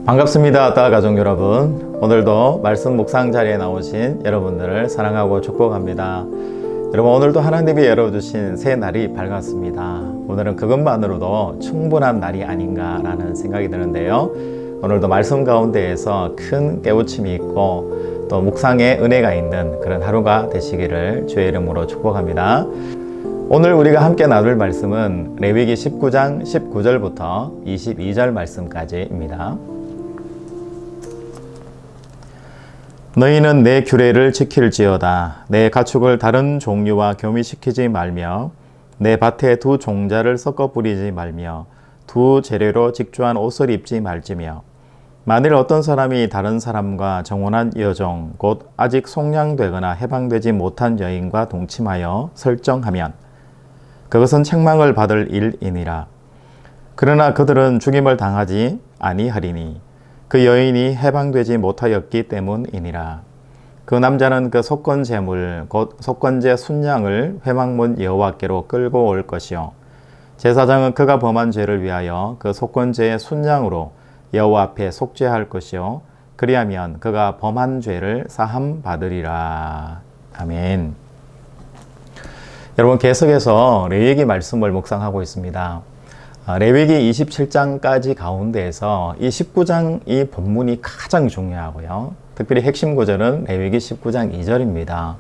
반갑습니다. 가족 여러분, 오늘도 말씀 묵상 자리에 나오신 여러분들을 사랑하고 축복합니다. 여러분, 오늘도 하나님이 열어주신 새 날이 밝았습니다. 오늘은 그것만으로도 충분한 날이 아닌가 라는 생각이 드는데요, 오늘도 말씀 가운데에서 큰 깨우침이 있고 또 묵상의 은혜가 있는 그런 하루가 되시기를 주의 이름으로 축복합니다. 오늘 우리가 함께 나눌 말씀은 레위기 19장 19절부터 22절 말씀까지입니다. 너희는 내 규례를 지킬지어다. 내 가축을 다른 종류와 교미시키지 말며 내 밭에 두 종자를 섞어 뿌리지 말며 두 재료로 직조한 옷을 입지 말지며 만일 어떤 사람이 다른 사람과 정혼한 여종 곧 아직 속량되거나 해방되지 못한 여인과 동침하여 설정하면 그것은 책망을 받을 일이니라. 그러나 그들은 죽임을 당하지 아니하리니 그 여인이 해방되지 못하였기 때문이니라. 그 남자는 그 속건 제물 곧 속건제 순양을 회막문 여호와께로 끌고 올 것이요 제사장은 그가 범한 죄를 위하여 그 속건제의 순양으로 여호와 앞에 속죄할 것이요 그리하면 그가 범한 죄를 사함 받으리라. 아멘. 여러분, 계속해서 레위기 말씀을 묵상하고 있습니다. 레위기 27장까지 가운데에서 이 19장 이 본문이 가장 중요하고요, 특별히 핵심 구절은 레위기 19장 2절입니다.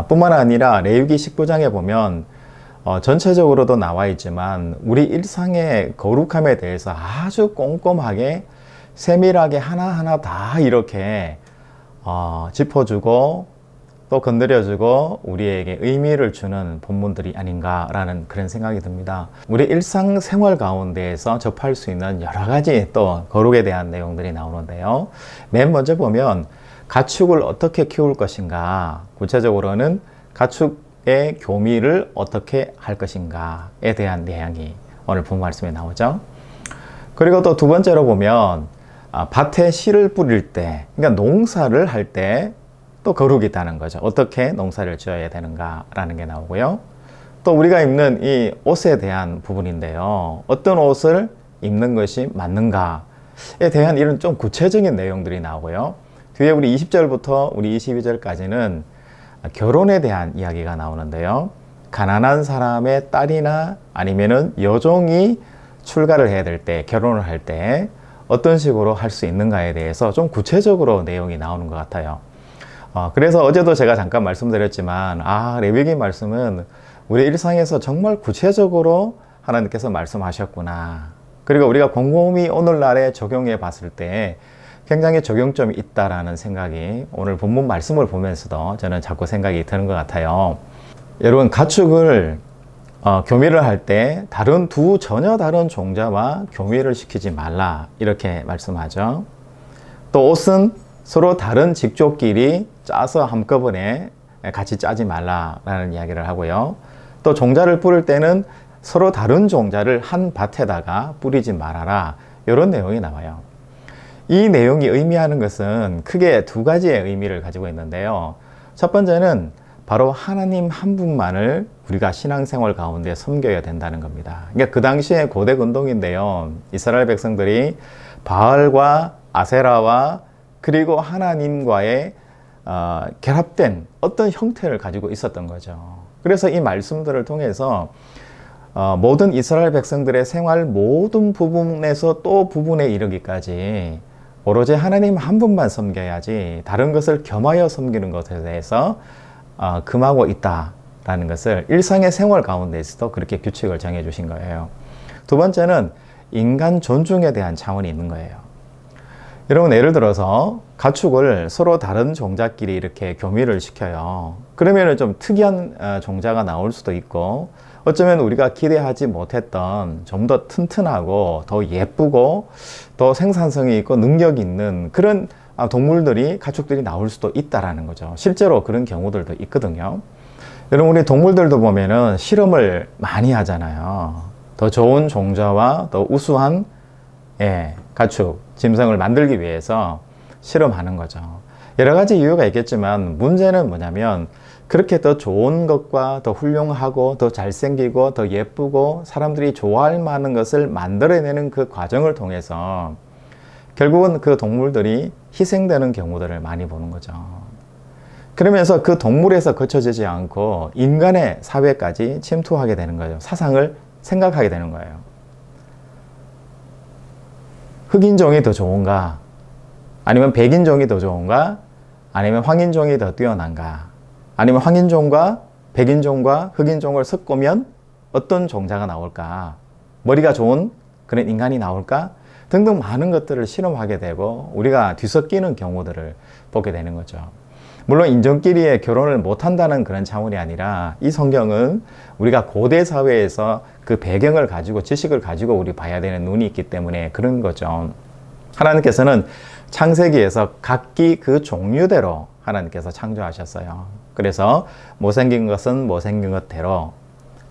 뿐만 아니라 레위기 19장에 보면 전체적으로도 나와 있지만 우리 일상의 거룩함에 대해서 아주 꼼꼼하게 세밀하게 하나하나 다 이렇게 짚어주고 또 건드려주고 우리에게 의미를 주는 본문들이 아닌가라는 그런 생각이 듭니다. 우리 일상생활 가운데에서 접할 수 있는 여러 가지 또 거룩에 대한 내용들이 나오는데요, 맨 먼저 보면 가축을 어떻게 키울 것인가, 구체적으로는 가축의 교미를 어떻게 할 것인가에 대한 내용이 오늘 본 말씀에 나오죠. 그리고 또 두 번째로 보면 밭에 씨를 뿌릴 때, 그러니까 농사를 할 때 또 거룩이 있다는 거죠. 어떻게 농사를 지어야 되는가라는 게 나오고요. 또 우리가 입는 이 옷에 대한 부분인데요, 어떤 옷을 입는 것이 맞는가에 대한 이런 좀 구체적인 내용들이 나오고요. 뒤에 우리 20절부터 우리 22절까지는 결혼에 대한 이야기가 나오는데요, 가난한 사람의 딸이나 아니면은 여종이 출가를 해야 될 때, 결혼을 할 때 어떤 식으로 할 수 있는가에 대해서 좀 구체적으로 내용이 나오는 것 같아요. 그래서 어제도 제가 잠깐 말씀드렸지만 레위기 말씀은 우리 일상에서 정말 구체적으로 하나님께서 말씀하셨구나, 그리고 우리가 곰곰이 오늘날에 적용해 봤을 때 굉장히 적용점이 있다라는 생각이 오늘 본문 말씀을 보면서도 저는 자꾸 생각이 드는 것 같아요. 여러분, 가축을 교미를 할 때 전혀 다른 종자와 교미를 시키지 말라 이렇게 말씀하죠. 또 옷은 서로 다른 직조끼리 짜서 한꺼번에 같이 짜지 말라라는 이야기를 하고요. 또 종자를 뿌릴 때는 서로 다른 종자를 한 밭에다가 뿌리지 말아라, 이런 내용이 나와요. 이 내용이 의미하는 것은 크게 두 가지의 의미를 가지고 있는데요, 첫 번째는 바로 하나님 한 분만을 우리가 신앙생활 가운데 섬겨야 된다는 겁니다. 그러니까 그 당시에 고대 근동인데요, 이스라엘 백성들이 바알과 아세라와 그리고 하나님과의 결합된 어떤 형태를 가지고 있었던 거죠. 그래서 이 말씀들을 통해서 모든 이스라엘 백성들의 생활 모든 부분에서 또 부분에 이르기까지 오로지 하나님 한 분만 섬겨야지 다른 것을 겸하여 섬기는 것에 대해서 금하고 있다라는 것을 일상의 생활 가운데에서도 그렇게 규칙을 정해 주신 거예요. 두 번째는 인간 존중에 대한 차원이 있는 거예요. 여러분, 예를 들어서 가축을 서로 다른 종자끼리 이렇게 교미를 시켜요. 그러면 좀 특이한 종자가 나올 수도 있고, 어쩌면 우리가 기대하지 못했던 좀 더 튼튼하고 더 예쁘고 더 생산성이 있고 능력이 있는 그런 동물들이, 가축들이 나올 수도 있다라는 거죠. 실제로 그런 경우들도 있거든요. 여러분, 우리 동물들도 보면은 실험을 많이 하잖아요. 더 좋은 종자와 더 우수한 가축, 짐승을 만들기 위해서 실험하는 거죠. 여러 가지 이유가 있겠지만 문제는 뭐냐면 그렇게 더 좋은 것과 더 훌륭하고 더 잘생기고 더 예쁘고 사람들이 좋아할 만한 것을 만들어내는 그 과정을 통해서 결국은 그 동물들이 희생되는 경우들을 많이 보는 거죠. 그러면서 그 동물에서 거쳐지지 않고 인간의 사회까지 침투하게 되는 거죠. 사상을 생각하게 되는 거예요. 흑인종이 더 좋은가? 아니면 백인종이 더 좋은가? 아니면 황인종이 더 뛰어난가? 아니면 황인종과 백인종과 흑인종을 섞으면 어떤 종자가 나올까? 머리가 좋은 그런 인간이 나올까? 등등 많은 것들을 실험하게 되고 우리가 뒤섞이는 경우들을 보게 되는 거죠. 물론 인종끼리의 결혼을 못한다는 그런 차원이 아니라 이 성경은 우리가 고대 사회에서 그 배경을 가지고 지식을 가지고 우리 봐야 되는 눈이 있기 때문에 그런 거죠. 하나님께서는 창세기에서 각기 그 종류대로 하나님께서 창조하셨어요. 그래서 못생긴 것은 못생긴 것대로,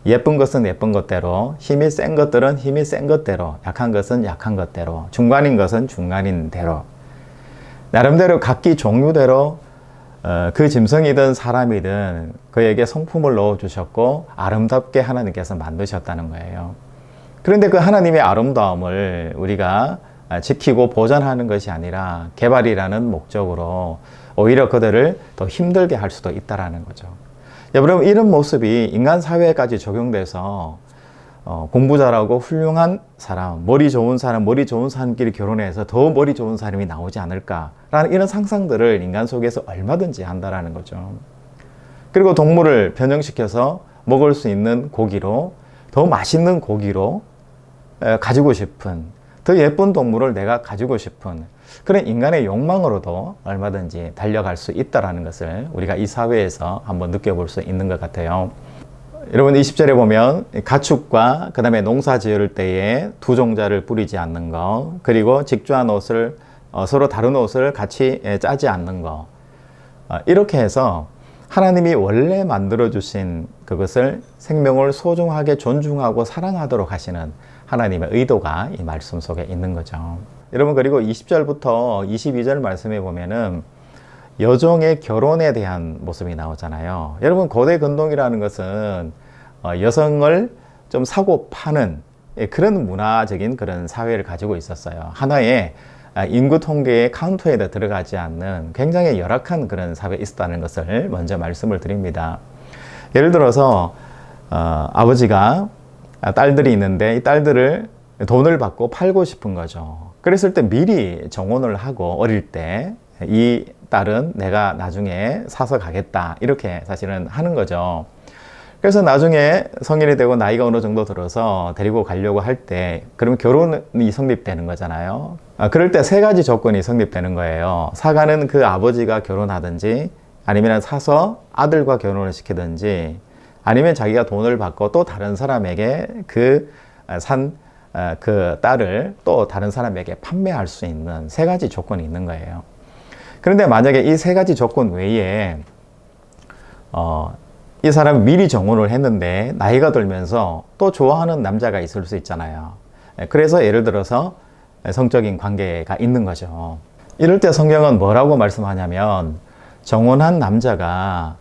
예쁜 것은 예쁜 것대로, 힘이 센 것들은 힘이 센 것대로, 약한 것은 약한 것대로, 중간인 것은 중간인 대로, 나름대로 각기 종류대로 그 짐승이든 사람이든 그에게 성품을 넣어주셨고 아름답게 하나님께서 만드셨다는 거예요. 그런데 그 하나님의 아름다움을 우리가 지키고 보존하는 것이 아니라 개발이라는 목적으로 오히려 그들을 더 힘들게 할 수도 있다는 거죠. 여러분, 이런 모습이 인간 사회까지 적용돼서 공부 잘하고 훌륭한 사람, 머리 좋은 사람끼리 결혼해서 더 머리 좋은 사람이 나오지 않을까라는 이런 상상들을 인간 속에서 얼마든지 한다라는 거죠. 그리고 동물을 변형시켜서 먹을 수 있는 고기로, 더 맛있는 고기로 가지고 싶은, 더 예쁜 동물을 내가 가지고 싶은 그런 인간의 욕망으로도 얼마든지 달려갈 수 있다는 것을 우리가 이 사회에서 한번 느껴볼 수 있는 것 같아요. 여러분, 20절에 보면 가축과 그 다음에 농사 지을 때에 두 종자를 뿌리지 않는 거, 그리고 직조한 옷을 서로 다른 옷을 같이 짜지 않는 거, 이렇게 해서 하나님이 원래 만들어주신 그것을 생명을 소중하게 존중하고 사랑하도록 하시는 하나님의 의도가 이 말씀 속에 있는 거죠. 여러분, 그리고 20절부터 22절 말씀에 보면은 여종의 결혼에 대한 모습이 나오잖아요. 여러분, 고대 근동이라는 것은 여성을 좀 사고 파는 그런 문화적인 그런 사회를 가지고 있었어요. 하나의 인구 통계의 카운터에 들어가지 않는 굉장히 열악한 그런 사회에 있었다는 것을 먼저 말씀을 드립니다. 예를 들어서 아버지가 딸들이 있는데 이 딸들을 돈을 받고 팔고 싶은 거죠. 그랬을 때 미리 정혼을 하고 어릴 때 이 딸은 내가 나중에 사서 가겠다, 이렇게 사실은 하는 거죠. 그래서 나중에 성인이 되고 나이가 어느 정도 들어서 데리고 가려고 할 때 그러면 결혼이 성립되는 거잖아요. 그럴 때 세 가지 조건이 성립되는 거예요. 사가는 그 아버지가 결혼하든지, 아니면 사서 아들과 결혼을 시키든지, 아니면 자기가 돈을 받고 또 다른 사람에게 그 딸을 또 다른 사람에게 판매할 수 있는 세 가지 조건이 있는 거예요. 그런데 만약에 이 세 가지 조건 외에 이 사람이 미리 정혼을 했는데 나이가 들면서 또 좋아하는 남자가 있을 수 있잖아요. 그래서 예를 들어서 성적인 관계가 있는 거죠. 이럴 때 성경은 뭐라고 말씀하냐면, 정혼한 남자가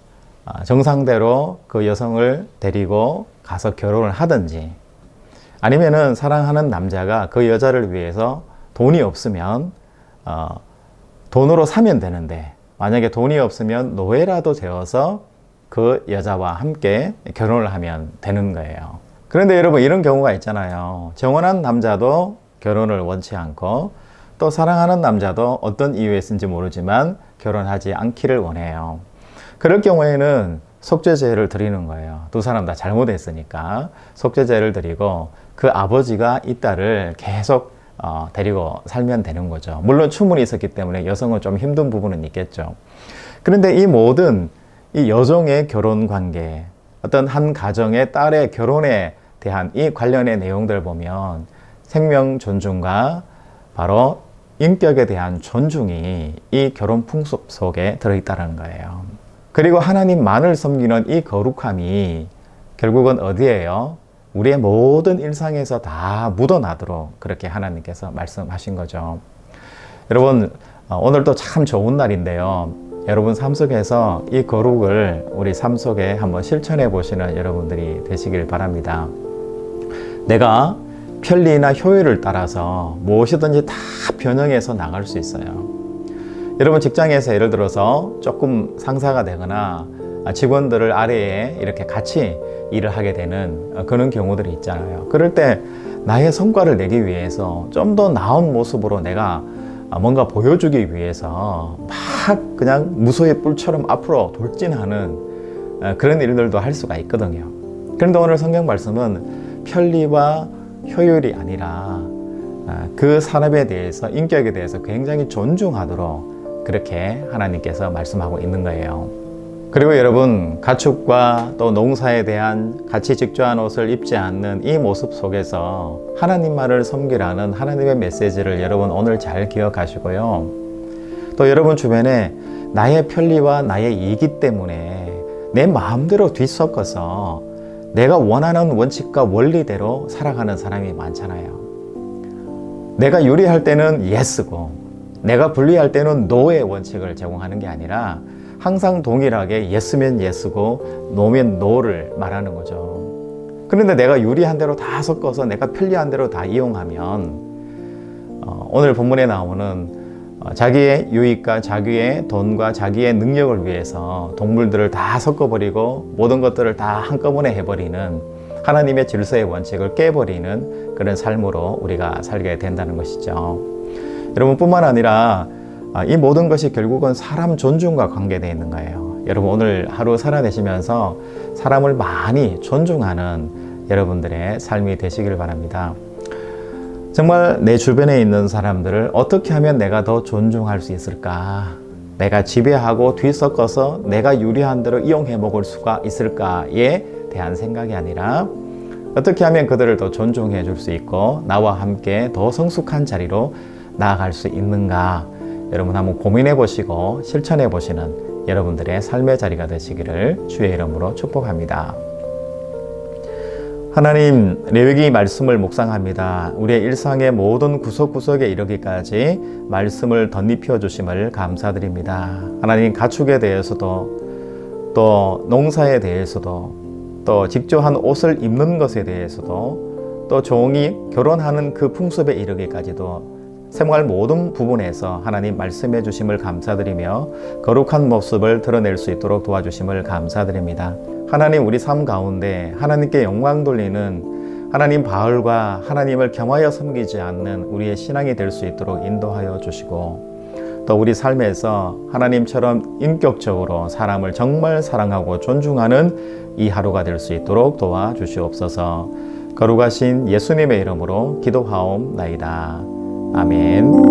정상대로 그 여성을 데리고 가서 결혼을 하든지, 아니면은 사랑하는 남자가 그 여자를 위해서 돈이 없으면 돈으로 사면 되는데, 만약에 돈이 없으면 노예라도 되어서 그 여자와 함께 결혼을 하면 되는 거예요. 그런데 여러분, 이런 경우가 있잖아요. 정혼한 남자도 결혼을 원치 않고, 또 사랑하는 남자도 어떤 이유에서인지 모르지만 결혼하지 않기를 원해요. 그럴 경우에는 속죄제를 드리는 거예요. 두 사람 다 잘못했으니까 속죄제를 드리고 그 아버지가 이 딸을 계속 데리고 살면 되는 거죠. 물론 추문이 있었기 때문에 여성은 좀 힘든 부분은 있겠죠. 그런데 이 모든 이 여종의 결혼 관계, 어떤 한 가정의 딸의 결혼에 대한 이 관련의 내용들을 보면 생명 존중과 바로 인격에 대한 존중이 이 결혼 풍습 속에 들어있다는 거예요. 그리고 하나님만을 섬기는 이 거룩함이 결국은 어디에요? 우리의 모든 일상에서 다 묻어나도록 그렇게 하나님께서 말씀하신 거죠. 여러분, 오늘도 참 좋은 날인데요. 여러분 삶 속에서 이 거룩을 우리 삶 속에 한번 실천해 보시는 여러분들이 되시길 바랍니다. 내가 편리나 효율을 따라서 무엇이든지 다 변형해서 나갈 수 있어요. 여러분 직장에서 예를 들어서 조금 상사가 되거나 직원들을 아래에 이렇게 같이 일을 하게 되는 그런 경우들이 있잖아요. 그럴 때 나의 성과를 내기 위해서 좀 더 나은 모습으로 내가 뭔가 보여주기 위해서 막 그냥 무소의 뿔처럼 앞으로 돌진하는 그런 일들도 할 수가 있거든요. 그런데 오늘 성경 말씀은 편리와 효율이 아니라 그 사람에 대해서, 인격에 대해서 굉장히 존중하도록 그렇게 하나님께서 말씀하고 있는 거예요. 그리고 여러분, 가축과 또 농사에 대한 같이 직조한 옷을 입지 않는 이 모습 속에서 하나님만을 섬기라는 하나님의 메시지를 여러분 오늘 잘 기억하시고요. 또 여러분 주변에 나의 편리와 나의 이익 때문에 내 마음대로 뒤섞어서 내가 원하는 원칙과 원리대로 살아가는 사람이 많잖아요. 내가 유리할 때는 예스고 내가 불리할 때는 노의 원칙을 제공하는 게 아니라 항상 동일하게 예스면 예스고 노면 노를 말하는 거죠. 그런데 내가 유리한 대로 다 섞어서 내가 편리한 대로 다 이용하면 오늘 본문에 나오는 자기의 유익과 자기의 돈과 자기의 능력을 위해서 동물들을 다 섞어버리고 모든 것들을 다 한꺼번에 해버리는 하나님의 질서의 원칙을 깨버리는 그런 삶으로 우리가 살게 된다는 것이죠. 여러분 뿐만 아니라 이 모든 것이 결국은 사람 존중과 관계되어 있는 거예요. 여러분 오늘 하루 살아내시면서 사람을 많이 존중하는 여러분들의 삶이 되시길 바랍니다. 정말 내 주변에 있는 사람들을 어떻게 하면 내가 더 존중할 수 있을까? 내가 지배하고 뒤섞어서 내가 유리한 대로 이용해 먹을 수가 있을까에 대한 생각이 아니라 어떻게 하면 그들을 더 존중해 줄 수 있고 나와 함께 더 성숙한 자리로 나아갈 수 있는가? 여러분 한번 고민해 보시고 실천해 보시는 여러분들의 삶의 자리가 되시기를 주의 이름으로 축복합니다. 하나님, 레위기 말씀을 묵상합니다. 우리의 일상의 모든 구석구석에 이르기까지 말씀을 덧입혀 주심을 감사드립니다. 하나님, 가축에 대해서도 또 농사에 대해서도 또 직조한 옷을 입는 것에 대해서도 또 종이 결혼하는 그 풍습에 이르기까지도 생활 모든 부분에서 하나님 말씀해 주심을 감사드리며 거룩한 모습을 드러낼 수 있도록 도와주심을 감사드립니다. 하나님, 우리 삶 가운데 하나님께 영광 돌리는 하나님 바알과 하나님을 겸하여 섬기지 않는 우리의 신앙이 될 수 있도록 인도하여 주시고 또 우리 삶에서 하나님처럼 인격적으로 사람을 정말 사랑하고 존중하는 이 하루가 될 수 있도록 도와주시옵소서. 거룩하신 예수님의 이름으로 기도하옵나이다. 아멘.